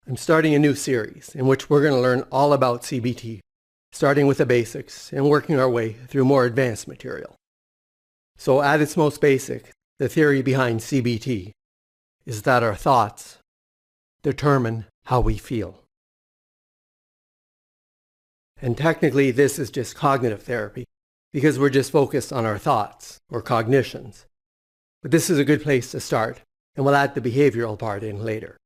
I'm starting a new series in which we're going to learn all about CBT, starting with the basics and working our way through more advanced material. So at its most basic, the theory behind CBT is that our thoughts determine how we feel. And technically this is just cognitive therapy because we're just focused on our thoughts or cognitions. But this is a good place to start, and we'll add the behavioral part in later.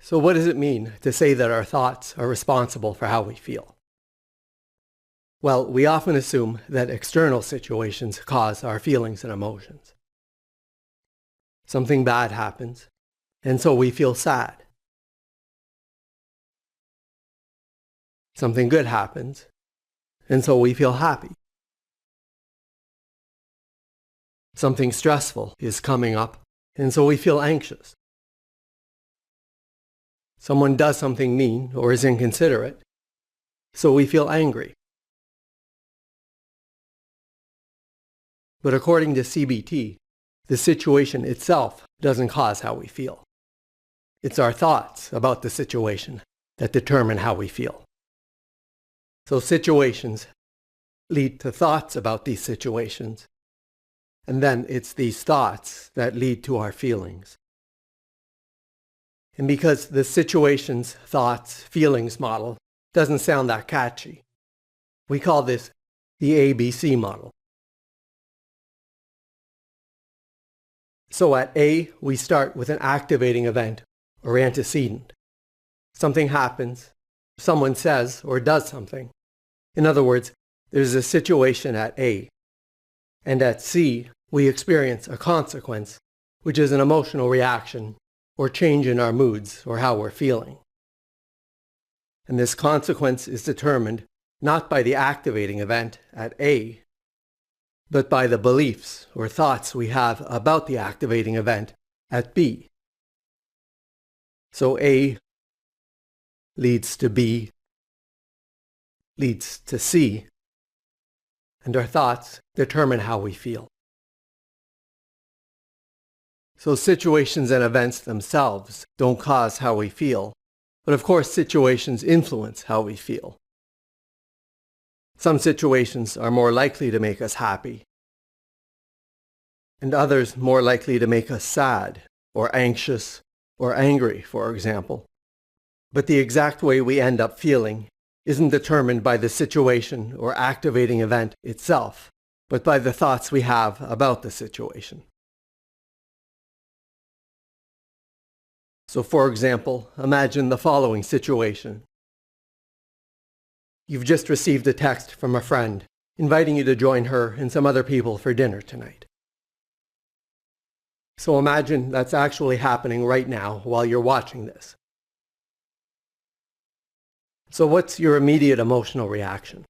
So what does it mean to say that our thoughts are responsible for how we feel? Well, we often assume that external situations cause our feelings and emotions. Something bad happens, and so we feel sad. Something good happens, and so we feel happy. Something stressful is coming up, and so we feel anxious. Someone does something mean or is inconsiderate, so we feel angry. But according to CBT, the situation itself doesn't cause how we feel. It's our thoughts about the situation that determine how we feel. So situations lead to thoughts about these situations, and then it's these thoughts that lead to our feelings. And because the situations, thoughts, feelings model doesn't sound that catchy, we call this the ABC model. So at A, we start with an activating event or antecedent. Something happens, someone says or does something. In other words, there's a situation at A. And at C, we experience a consequence, which is an emotional reaction or change in our moods or how we're feeling. And this consequence is determined not by the activating event at A, but by the beliefs or thoughts we have about the activating event at B. So A leads to B, leads to C, and our thoughts determine how we feel. So situations and events themselves don't cause how we feel, but of course situations influence how we feel. Some situations are more likely to make us happy, and others more likely to make us sad, or anxious, or angry, for example. But the exact way we end up feeling isn't determined by the situation or activating event itself, but by the thoughts we have about the situation. So for example, imagine the following situation. You've just received a text from a friend inviting you to join her and some other people for dinner tonight. So imagine that's actually happening right now while you're watching this. So what's your immediate emotional reaction?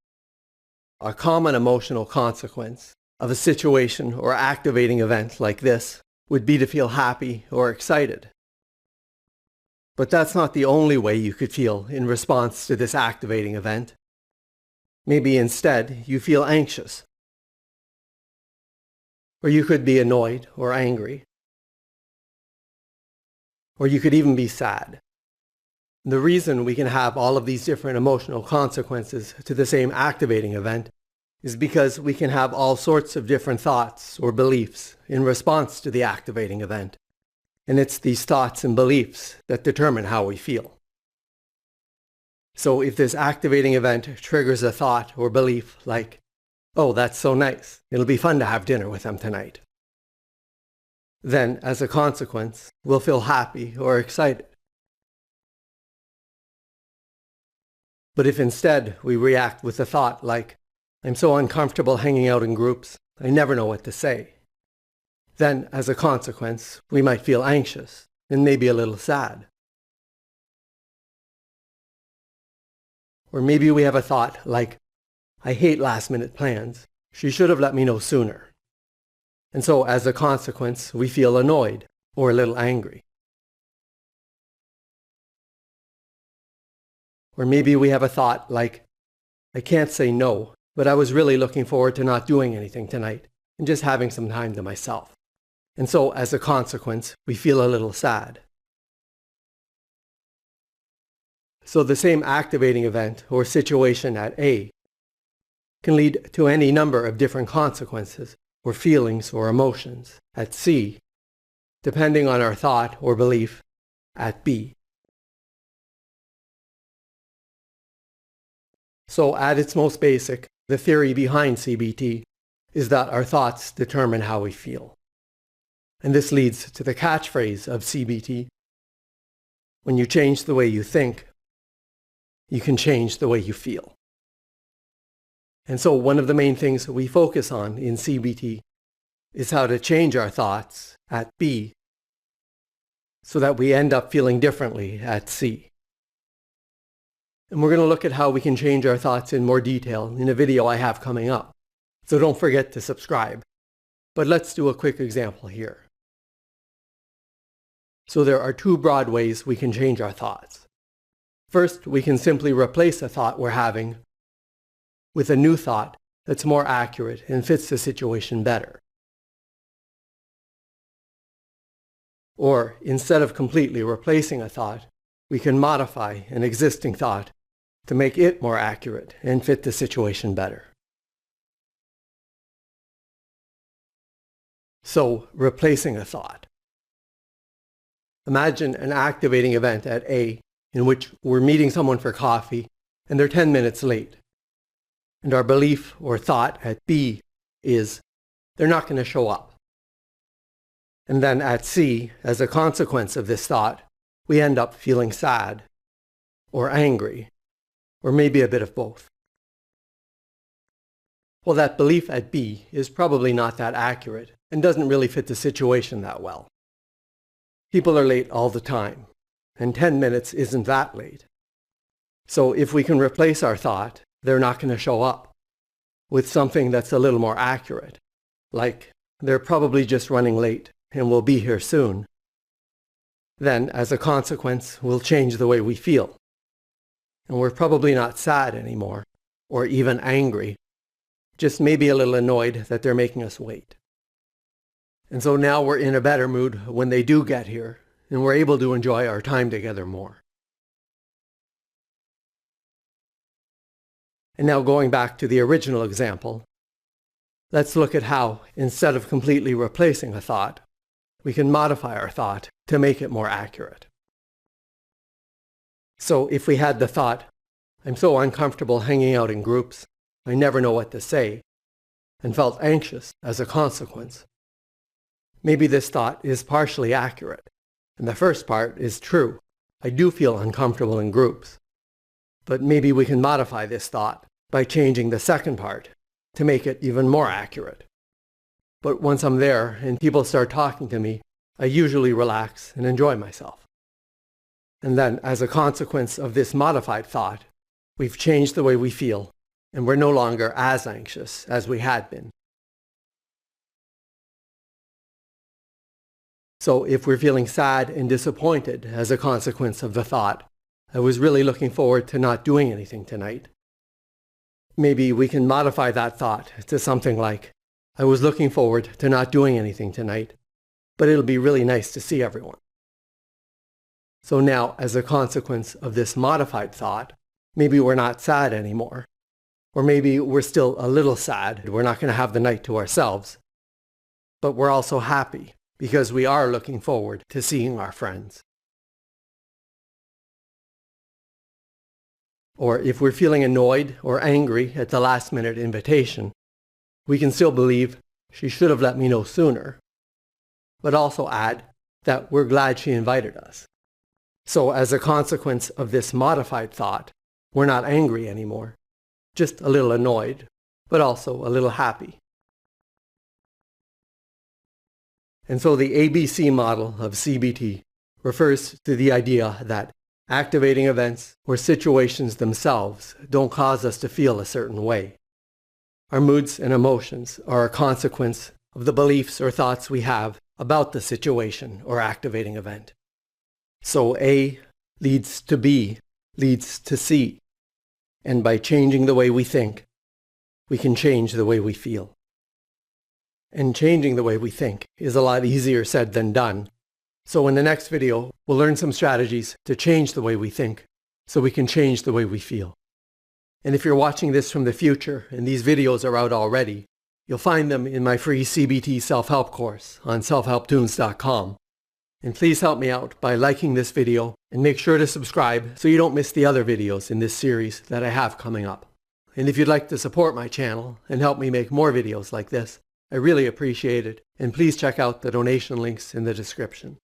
A common emotional consequence of a situation or activating event like this would be to feel happy or excited. But that's not the only way you could feel in response to this activating event. Maybe instead you feel anxious. Or you could be annoyed or angry. Or you could even be sad. The reason we can have all of these different emotional consequences to the same activating event is because we can have all sorts of different thoughts or beliefs in response to the activating event. And it's these thoughts and beliefs that determine how we feel. So if this activating event triggers a thought or belief like, oh, that's so nice, it'll be fun to have dinner with them tonight, then as a consequence, we'll feel happy or excited. But if instead we react with a thought like, I'm so uncomfortable hanging out in groups, I never know what to say, then as a consequence, we might feel anxious and maybe a little sad. Or maybe we have a thought like, I hate last-minute plans. She should have let me know sooner. And so as a consequence, we feel annoyed or a little angry. Or maybe we have a thought like, I can't say no, but I was really looking forward to not doing anything tonight and just having some time to myself. And so as a consequence, we feel a little sad. So the same activating event or situation at A can lead to any number of different consequences or feelings or emotions at C, depending on our thought or belief at B. So at its most basic, the theory behind CBT is that our thoughts determine how we feel. And this leads to the catchphrase of CBT: when you change the way you think, you can change the way you feel. And so one of the main things we focus on in CBT is how to change our thoughts at B so that we end up feeling differently at C. And we're going to look at how we can change our thoughts in more detail in a video I have coming up. So don't forget to subscribe. But let's do a quick example here. So there are two broad ways we can change our thoughts. First, we can simply replace a thought we're having with a new thought that's more accurate and fits the situation better. Or, instead of completely replacing a thought, we can modify an existing thought to make it more accurate and fit the situation better. So, replacing a thought. Imagine an activating event at A in which we're meeting someone for coffee and they're 10 minutes late. And our belief or thought at B is, they're not going to show up. And then at C, as a consequence of this thought, we end up feeling sad or angry, or maybe a bit of both. Well, that belief at B is probably not that accurate and doesn't really fit the situation that well. People are late all the time, and 10 minutes isn't that late. So if we can replace our thought, they're not going to show up, with something that's a little more accurate, like they're probably just running late and will be here soon, then as a consequence, we'll change the way we feel. And we're probably not sad anymore, or even angry, just maybe a little annoyed that they're making us wait. And so now we're in a better mood when they do get here, and we're able to enjoy our time together more. And now going back to the original example, let's look at how, instead of completely replacing a thought, we can modify our thought to make it more accurate. So if we had the thought, I'm so uncomfortable hanging out in groups, I never know what to say, and felt anxious as a consequence, maybe this thought is partially accurate, and the first part is true. I do feel uncomfortable in groups. But maybe we can modify this thought by changing the second part to make it even more accurate. But once I'm there and people start talking to me, I usually relax and enjoy myself. And then, as a consequence of this modified thought, we've changed the way we feel, and we're no longer as anxious as we had been. So if we're feeling sad and disappointed as a consequence of the thought, I was really looking forward to not doing anything tonight, maybe we can modify that thought to something like, I was looking forward to not doing anything tonight, but it'll be really nice to see everyone. So now, as a consequence of this modified thought, maybe we're not sad anymore. Or maybe we're still a little sad, we're not going to have the night to ourselves. But we're also happy, because we are looking forward to seeing our friends. Or if we're feeling annoyed or angry at the last-minute invitation, we can still believe she should have let me know sooner, but also add that we're glad she invited us. So as a consequence of this modified thought, we're not angry anymore, just a little annoyed, but also a little happy. And so the ABC model of CBT refers to the idea that activating events or situations themselves don't cause us to feel a certain way. Our moods and emotions are a consequence of the beliefs or thoughts we have about the situation or activating event. So A leads to B, leads to C. And by changing the way we think, we can change the way we feel. And changing the way we think is a lot easier said than done. So in the next video, we'll learn some strategies to change the way we think so we can change the way we feel. And if you're watching this from the future and these videos are out already, you'll find them in my free CBT self-help course on selfhelptunes.com. And please help me out by liking this video and make sure to subscribe so you don't miss the other videos in this series that I have coming up. And if you'd like to support my channel and help me make more videos like this, I really appreciate it, and please check out the donation links in the description.